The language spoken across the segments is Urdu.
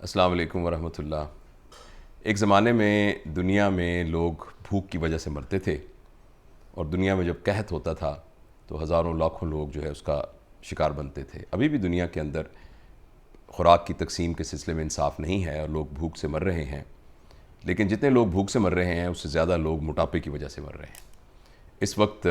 السلام علیکم ورحمۃ اللہ۔ ایک زمانے میں دنیا میں لوگ بھوک کی وجہ سے مرتے تھے، اور دنیا میں جب قحط ہوتا تھا تو ہزاروں لاکھوں لوگ جو ہے اس کا شکار بنتے تھے۔ ابھی بھی دنیا کے اندر خوراک کی تقسیم کے سلسلے میں انصاف نہیں ہے اور لوگ بھوک سے مر رہے ہیں، لیکن جتنے لوگ بھوک سے مر رہے ہیں اس سے زیادہ لوگ موٹاپے کی وجہ سے مر رہے ہیں۔ اس وقت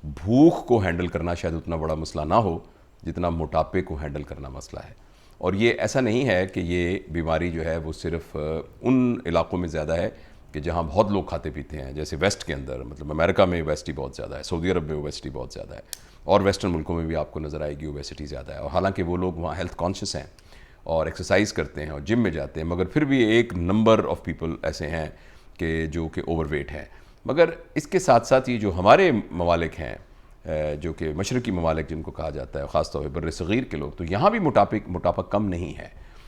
بھوک کو ہینڈل کرنا شاید اتنا بڑا مسئلہ نہ ہو جتنا موٹاپے کو ہینڈل کرنا مسئلہ ہے۔ اور یہ ایسا نہیں ہے کہ یہ بیماری جو ہے وہ صرف ان علاقوں میں زیادہ ہے کہ جہاں بہت لوگ کھاتے پیتے ہیں، جیسے ویسٹ کے اندر، مطلب امریکہ میں اوبیسٹی بہت زیادہ ہے، سعودی عرب میں اوبیسٹی بہت زیادہ ہے، اور ویسٹرن ملکوں میں بھی آپ کو نظر آئے گی اوبیسٹی زیادہ ہے۔ اور حالانکہ وہ لوگ وہاں ہیلتھ کانشیس ہیں اور ایکسرسائز کرتے ہیں اور جم میں جاتے ہیں، مگر پھر بھی ایک نمبر آف پیپل ایسے ہیں کہ جو کہ اوور ویٹ ہیں۔ مگر اس کے ساتھ ساتھ یہ جو ہمارے ممالک ہیں، جو کہ مشرقی ممالک جن کو کہا جاتا ہے، خاص طور پہ بر صغیر کے لوگ، تو یہاں بھی موٹاپا کم نہیں ہے۔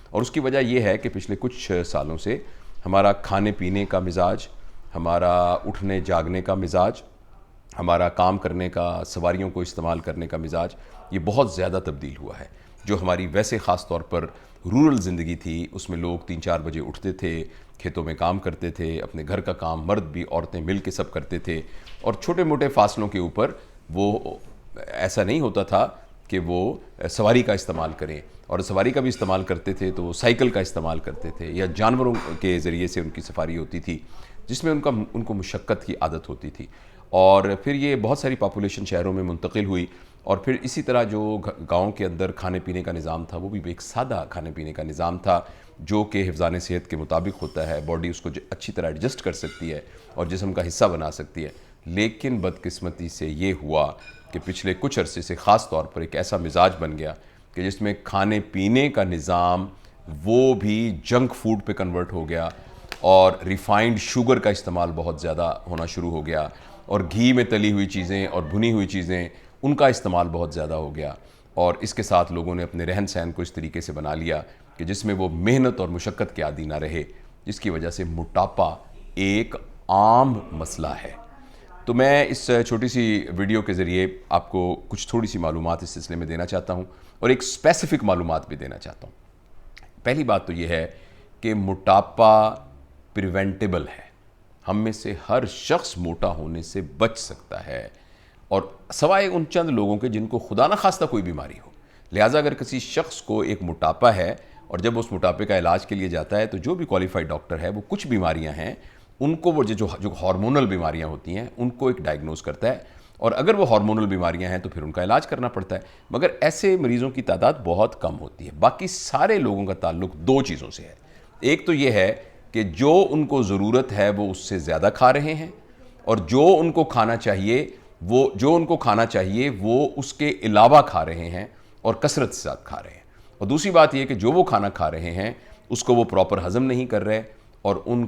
اور اس کی وجہ یہ ہے کہ پچھلے کچھ سالوں سے ہمارا کھانے پینے کا مزاج، ہمارا اٹھنے جاگنے کا مزاج، ہمارا کام کرنے کا، سواریوں کو استعمال کرنے کا مزاج، یہ بہت زیادہ تبدیل ہوا ہے۔ جو ہماری ویسے خاص طور پر رورل زندگی تھی، اس میں لوگ 3-4 بجے اٹھتے تھے، کھیتوں میں کام کرتے تھے، اپنے گھر کا کام مرد بھی عورتیں مل کے سب کرتے تھے، اور چھوٹے موٹے فاصلوں کے اوپر وہ ایسا نہیں ہوتا تھا کہ وہ سواری کا استعمال کریں، اور سواری کا بھی استعمال کرتے تھے تو وہ سائیکل کا استعمال کرتے تھے یا جانوروں کے ذریعے سے ان کی سفاری ہوتی تھی، جس میں ان کو مشقت کی عادت ہوتی تھی۔ اور پھر یہ بہت ساری پاپولیشن شہروں میں منتقل ہوئی، اور پھر اسی طرح جو گاؤں کے اندر کھانے پینے کا نظام تھا وہ بھی ایک سادہ کھانے پینے کا نظام تھا، جو کہ حفظان صحت کے مطابق ہوتا ہے، باڈی اس کو اچھی طرح ایڈجسٹ کر سکتی ہے اور جسم کا حصہ بنا سکتی ہے۔ لیکن بدقسمتی سے یہ ہوا کہ پچھلے کچھ عرصے سے خاص طور پر ایک ایسا مزاج بن گیا کہ جس میں کھانے پینے کا نظام وہ بھی جنک فوڈ پہ کنورٹ ہو گیا، اور ریفائنڈ شوگر کا استعمال بہت زیادہ ہونا شروع ہو گیا، اور گھی میں تلی ہوئی چیزیں اور بھنی ہوئی چیزیں ان کا استعمال بہت زیادہ ہو گیا۔ اور اس کے ساتھ لوگوں نے اپنے رہن سہن کو اس طریقے سے بنا لیا کہ جس میں وہ محنت اور مشقت کے عادی نہ رہے، جس کی وجہ سے موٹاپا ایک عام مسئلہ ہے۔ تو میں اس چھوٹی سی ویڈیو کے ذریعے آپ کو کچھ تھوڑی سی معلومات اس سلسلے میں دینا چاہتا ہوں، اور ایک اسپیسیفک معلومات بھی دینا چاہتا ہوں۔ پہلی بات تو یہ ہے کہ موٹاپا پریونٹیبل ہے، ہم میں سے ہر شخص موٹا ہونے سے بچ سکتا ہے، اور سوائے ان چند لوگوں کے جن کو خدا نہ خواستہ کوئی بیماری ہو۔ لہٰذا اگر کسی شخص کو ایک موٹاپا ہے اور جب اس موٹاپے کا علاج کے لیے جاتا ہے تو جو بھی کوالیفائڈ ڈاکٹر ہے وہ کچھ بیماریاں ہیں ان کو، وہ جو ہارمونل بیماریاں ہوتی ہیں ان کو ایک ڈائگنوز کرتا ہے، اور اگر وہ ہارمونل بیماریاں ہیں تو پھر ان کا علاج کرنا پڑتا ہے۔ مگر ایسے مریضوں کی تعداد بہت کم ہوتی ہے۔ باقی سارے لوگوں کا تعلق دو چیزوں سے ہے۔ ایک تو یہ ہے کہ جو ان کو ضرورت ہے وہ اس سے زیادہ کھا رہے ہیں، اور جو ان کو کھانا چاہیے وہ اس کے علاوہ کھا رہے ہیں اور کثرت سے ساتھ کھا رہے ہیں۔ اور دوسری بات یہ کہ جو وہ کھانا کھا رہے ہیں اس کو وہ پراپر ہضم نہیں کر رہے، اور ان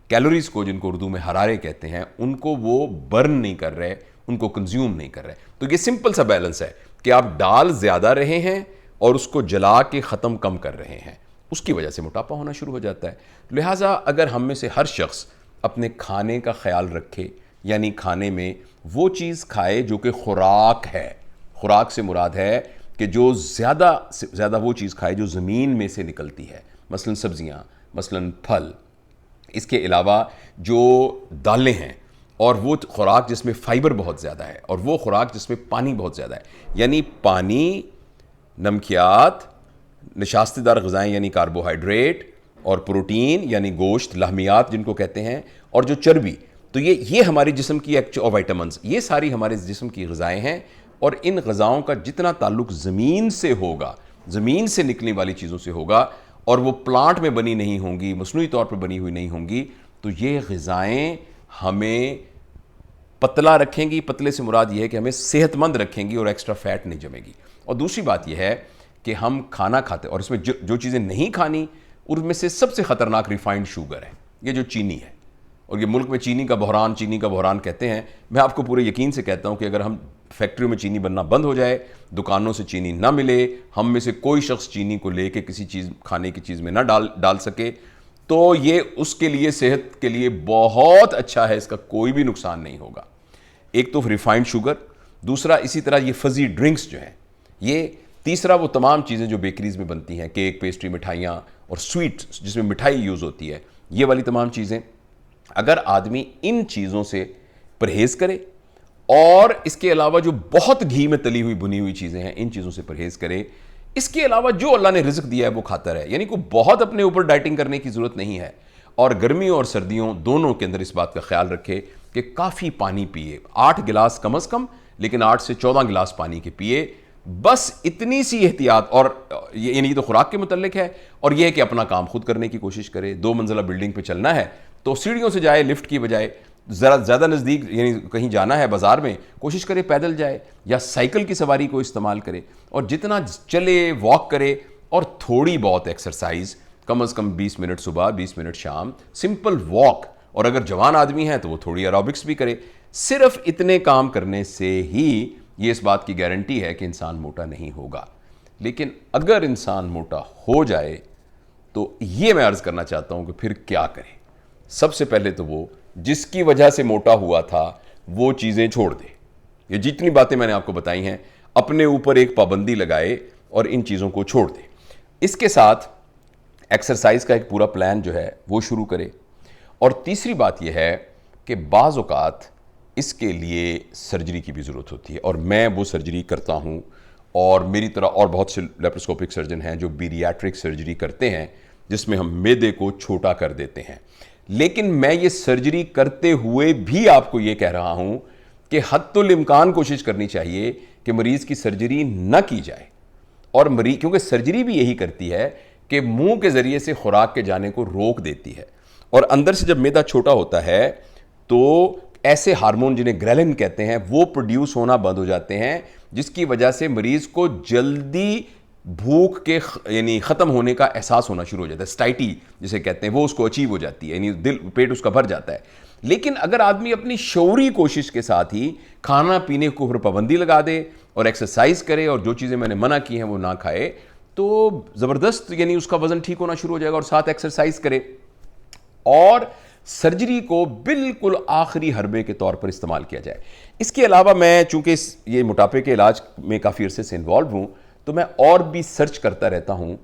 کیلوریز کو، جن کو اردو میں حرارے کہتے ہیں، ان کو وہ برن نہیں کر رہے، ان کو کنزیوم نہیں کر رہے۔ تو یہ سمپل سا بیلنس ہے کہ آپ ڈال زیادہ رہے ہیں اور اس کو جلا کے ختم کم کر رہے ہیں، اس کی وجہ سے موٹاپا ہونا شروع ہو جاتا ہے۔ لہٰذا اگر ہم میں سے ہر شخص اپنے کھانے کا خیال رکھے، یعنی کھانے میں وہ چیز کھائے جو کہ خوراک ہے، خوراک سے مراد ہے کہ جو زیادہ سے زیادہ وہ چیز کھائے جو زمین میں سے نکلتی ہے، مثلاً سبزیاں، مثلاً پھل، اس کے علاوہ جو دالیں ہیں، اور وہ خوراک جس میں فائبر بہت زیادہ ہے، اور وہ خوراک جس میں پانی بہت زیادہ ہے، یعنی پانی، نمکیات، نشاستہ دار غذائیں یعنی کاربوہائیڈریٹ، اور پروٹین یعنی گوشت، لحمیات جن کو کہتے ہیں، اور جو چربی، تو یہ ہماری جسم کی اور وائٹامنز، یہ ساری ہمارے جسم کی غذائیں ہیں۔ اور ان غذاؤں کا جتنا تعلق زمین سے ہوگا، زمین سے نکلنے والی چیزوں سے ہوگا، اور وہ پلانٹ میں بنی نہیں ہوں گی، مصنوعی طور پر بنی ہوئی نہیں ہوں گی، تو یہ غذائیں ہمیں پتلا رکھیں گی۔ پتلے سے مراد یہ ہے کہ ہمیں صحت مند رکھیں گی اور ایکسٹرا فیٹ نہیں جمے گی۔ اور دوسری بات یہ ہے کہ ہم کھانا کھاتے، اور اس میں جو چیزیں نہیں کھانی، ان میں سے سب سے خطرناک ریفائنڈ شوگر ہے، یہ جو چینی ہے۔ اور یہ ملک میں چینی کا بحران کہتے ہیں۔ میں آپ کو پورے یقین سے کہتا ہوں کہ اگر ہم فیکٹریوں میں چینی بننا بند ہو جائے، دکانوں سے چینی نہ ملے، ہم میں سے کوئی شخص چینی کو لے کے کسی چیز، کھانے کی چیز میں نہ ڈال سکے، تو یہ اس کے لیے، صحت کے لیے بہت اچھا ہے، اس کا کوئی بھی نقصان نہیں ہوگا۔ ایک تو ریفائنڈ شوگر، دوسرا اسی طرح یہ فزی ڈرنکس جو ہیں، یہ تیسرا وہ تمام چیزیں جو بیکریز میں بنتی ہیں، کیک، پیسٹری، مٹھائیاں اور سویٹ جس میں مٹھائی یوز ہوتی ہے، یہ والی تمام چیزیں، اگر آدمی ان چیزوں سے پرہیز کرے اور اس کے علاوہ جو بہت گھی میں تلی ہوئی بنی ہوئی چیزیں ہیں ان چیزوں سے پرہیز کرے، اس کے علاوہ جو اللہ نے رزق دیا ہے وہ کھاتا رہے، یعنی کوئی بہت اپنے اوپر ڈائٹنگ کرنے کی ضرورت نہیں ہے، اور گرمیوں اور سردیوں دونوں کے اندر اس بات کا خیال رکھے کہ کافی پانی پیے، 8 گلاس کم از کم، لیکن 8 سے 14 گلاس پانی کے پیے، بس اتنی سی احتیاط، اور یہ تو خوراک کے متعلق ہے، اور یہ ہے کہ اپنا کام خود کرنے کی کوشش کرے، 2 منزلہ بلڈنگ پہ چلنا ہے تو سیڑھیوں سے جائے لفٹ کی بجائے، ذرا زیادہ نزدیک یعنی کہیں جانا ہے بازار میں کوشش کرے پیدل جائے یا سائیکل کی سواری کو استعمال کرے، اور جتنا چلے واک کرے، اور تھوڑی بہت ایکسرسائز کم از کم 20 منٹ صبح 20 منٹ شام، سمپل واک، اور اگر جوان آدمی ہے تو وہ تھوڑی ایروبکس بھی کرے۔ صرف اتنے کام کرنے سے ہی یہ اس بات کی گارنٹی ہے کہ انسان موٹا نہیں ہوگا۔ لیکن اگر انسان موٹا ہو جائے تو یہ میں عرض کرنا چاہتا ہوں کہ پھر کیا کرے۔ سب سے پہلے تو وہ جس کی وجہ سے موٹا ہوا تھا وہ چیزیں چھوڑ دے۔ یہ جتنی باتیں میں نے آپ کو بتائی ہیں اپنے اوپر ایک پابندی لگائے اور ان چیزوں کو چھوڑ دے۔ اس کے ساتھ ایکسرسائز کا ایک پورا پلان جو ہے وہ شروع کرے، اور تیسری بات یہ ہے کہ بعض اوقات اس کے لیے سرجری کی بھی ضرورت ہوتی ہے، اور میں وہ سرجری کرتا ہوں، اور میری طرح اور بہت سے لیپروسکوپک سرجن ہیں جو بیریاٹرک سرجری کرتے ہیں جس میں ہم معدے کو چھوٹا کر دیتے ہیں۔ لیکن میں یہ سرجری کرتے ہوئے بھی آپ کو یہ کہہ رہا ہوں کہ حد الامکان کوشش کرنی چاہیے کہ مریض کی سرجری نہ کی جائے، اور کیونکہ سرجری بھی یہی کرتی ہے کہ منہ کے ذریعے سے خوراک کے جانے کو روک دیتی ہے، اور اندر سے جب معدہ چھوٹا ہوتا ہے تو ایسے ہارمون جنہیں گریلن کہتے ہیں وہ پروڈیوس ہونا بند ہو جاتے ہیں، جس کی وجہ سے مریض کو جلدی بھوک کے یعنی ختم ہونے کا احساس ہونا شروع ہو جاتا ہے، سٹائٹی جسے کہتے ہیں، وہ اس کو اچیو ہو جاتی ہے، یعنی پیٹ اس کا بھر جاتا ہے۔ لیکن اگر آدمی اپنی شعوری کوشش کے ساتھ ہی کھانا پینے کو اوپر پابندی لگا دے اور ایکسرسائز کرے اور جو چیزیں میں نے منع کی ہیں وہ نہ کھائے، تو زبردست یعنی اس کا وزن ٹھیک ہونا شروع ہو جائے گا، اور ساتھ ایکسرسائز کرے، اور سرجری کو بالکل آخری حربے کے طور پر استعمال کیا جائے۔ اس کے علاوہ میں چونکہ یہ موٹاپے کے علاج میں کافی عرصے سے انوالو ہوں تو میں اور بھی سرچ کرتا رہتا ہوں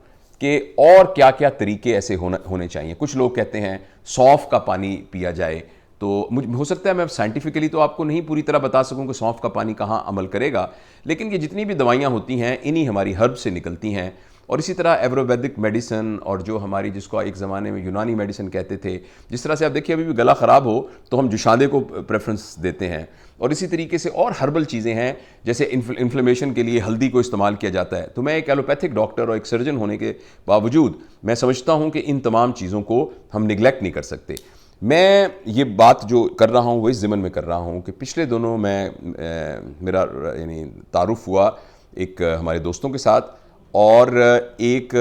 کہ اور کیا کیا طریقے ایسے ہونے چاہیے۔ کچھ لوگ کہتے ہیں سونف کا پانی پیا جائے، تو ہو سکتا ہے میں سائنٹیفکلی تو آپ کو نہیں پوری طرح بتا سکوں کہ سونف کا پانی کہاں عمل کرے گا، لیکن یہ جتنی بھی دوائیاں ہوتی ہیں انہی ہماری ہرب سے نکلتی ہیں، اور اسی طرح ایورویدک میڈیسن، اور جو ہماری جس کو ایک زمانے میں یونانی میڈیسن کہتے تھے، جس طرح سے آپ دیکھیے ابھی بھی گلا خراب ہو تو ہم جوشاندے کو پریفرنس دیتے ہیں، اور اسی طریقے سے اور ہربل چیزیں ہیں جیسے انفلیمیشن کے لیے ہلدی کو استعمال کیا جاتا ہے۔ تو میں ایک ایلوپیتھک ڈاکٹر اور ایک سرجن ہونے کے باوجود میں سمجھتا ہوں کہ ان تمام چیزوں کو ہم نگلیکٹ نہیں کر سکتے۔ میں یہ بات جو کر رہا ہوں وہ اس ضمن میں کر رہا ہوں کہ پچھلے دنوں میرا یعنی تعارف ہوا ایک ہمارے دوستوں کے ساتھ اور ایک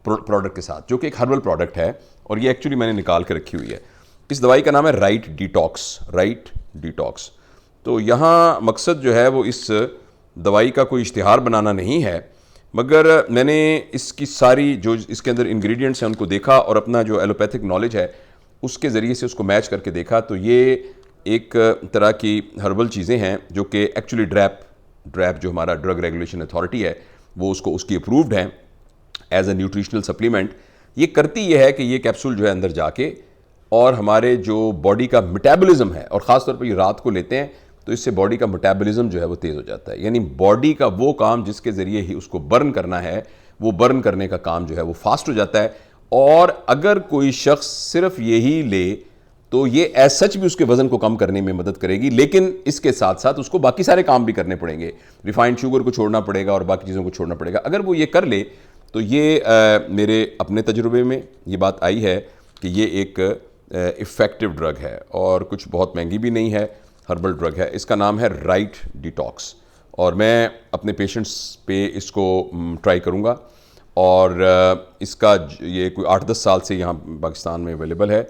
پروڈکٹ کے ساتھ جو کہ ایک ہربل پروڈکٹ ہے، اور یہ ایکچولی میں نے نکال کے رکھی ہوئی ہے۔ اس دوائی کا نام ہے رائٹ ڈیٹاکس۔ تو یہاں مقصد جو ہے وہ اس دوائی کا کوئی اشتہار بنانا نہیں ہے، مگر میں نے اس کی ساری جو اس کے اندر انگریڈینٹس ہیں ان کو دیکھا، اور اپنا جو ایلوپیتھک نالج ہے اس کے ذریعے سے اس کو میچ کر کے دیکھا، تو یہ ایک طرح کی ہربل چیزیں ہیں جو کہ ایکچولی ڈریپ جو ہمارا ڈرگ ریگولیشن اتھارٹی ہے وہ اس کی اپرووڈ ہیں ایز اے نیوٹریشنل سپلیمنٹ۔ یہ کرتی یہ ہے کہ یہ کیپسول جو ہے اندر جا کے اور ہمارے جو باڈی کا میٹابولزم ہے، اور خاص طور پر یہ رات کو لیتے ہیں تو اس سے باڈی کا میٹابولزم جو ہے وہ تیز ہو جاتا ہے، یعنی باڈی کا وہ کام جس کے ذریعے ہی اس کو برن کرنا ہے وہ برن کرنے کا کام جو ہے وہ فاسٹ ہو جاتا ہے۔ اور اگر کوئی شخص صرف یہی لے تو یہ ایز سچ بھی اس کے وزن کو کم کرنے میں مدد کرے گی، لیکن اس کے ساتھ ساتھ اس کو باقی سارے کام بھی کرنے پڑیں گے، ریفائنڈ شوگر کو چھوڑنا پڑے گا اور باقی چیزوں کو چھوڑنا پڑے گا۔ اگر وہ یہ کر لے تو یہ میرے اپنے تجربے میں یہ بات آئی ہے کہ یہ ایک افیکٹو ڈرگ ہے، اور کچھ بہت مہنگی بھی نہیں ہے، ہربل ڈرگ ہے۔ اس کا نام ہے رائٹ ڈیٹاکس، اور میں اپنے پیشنٹس پہ اس کو ٹرائی کروں گا، اور اس کا یہ کوئی 8-10 سال سے یہاں پاکستان میں اویلیبل ہے،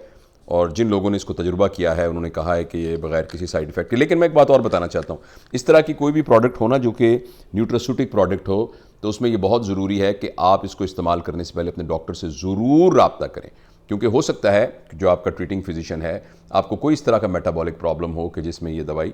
اور جن لوگوں نے اس کو تجربہ کیا ہے انہوں نے کہا ہے کہ یہ بغیر کسی سائیڈ ایفیکٹ کے۔ لیکن میں ایک بات اور بتانا چاہتا ہوں، اس طرح کی کوئی بھی پروڈکٹ ہونا جو کہ نیوٹراسیوٹک پروڈکٹ ہو تو اس میں یہ بہت ضروری ہے کہ آپ اس کو استعمال کرنے سے پہلے اپنے ڈاکٹر سے ضرور رابطہ کریں، کیونکہ ہو سکتا ہے کہ جو آپ کا ٹریٹنگ فزیشین ہے آپ کو کوئی اس طرح کا میٹابولک پرابلم ہو کہ جس میں یہ دوائی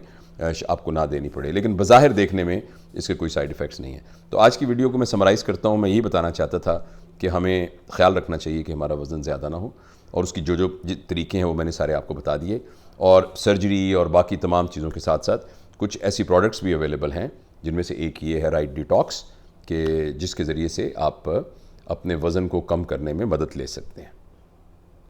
آپ کو نہ دینی پڑے، لیکن بظاہر دیکھنے میں اس کے کوئی سائیڈ ایفیکٹس نہیں ہیں۔ تو آج کی ویڈیو کو میں سمرائز کرتا ہوں، میں یہی بتانا چاہتا تھا کہ ہمیں خیال رکھنا چاہیے کہ ہمارا وزن زیادہ نہ ہو، اور اس کی جو طریقے ہیں وہ میں نے سارے آپ کو بتا دیے، اور سرجری اور باقی تمام چیزوں کے ساتھ ساتھ کچھ ایسی پروڈکٹس بھی اویلیبل ہیں جن میں سے ایک یہ ہے رائٹ ڈیٹاکس، کہ جس کے ذریعے سے آپ اپنے وزن کو کم کرنے میں مدد لے سکتے ہیں۔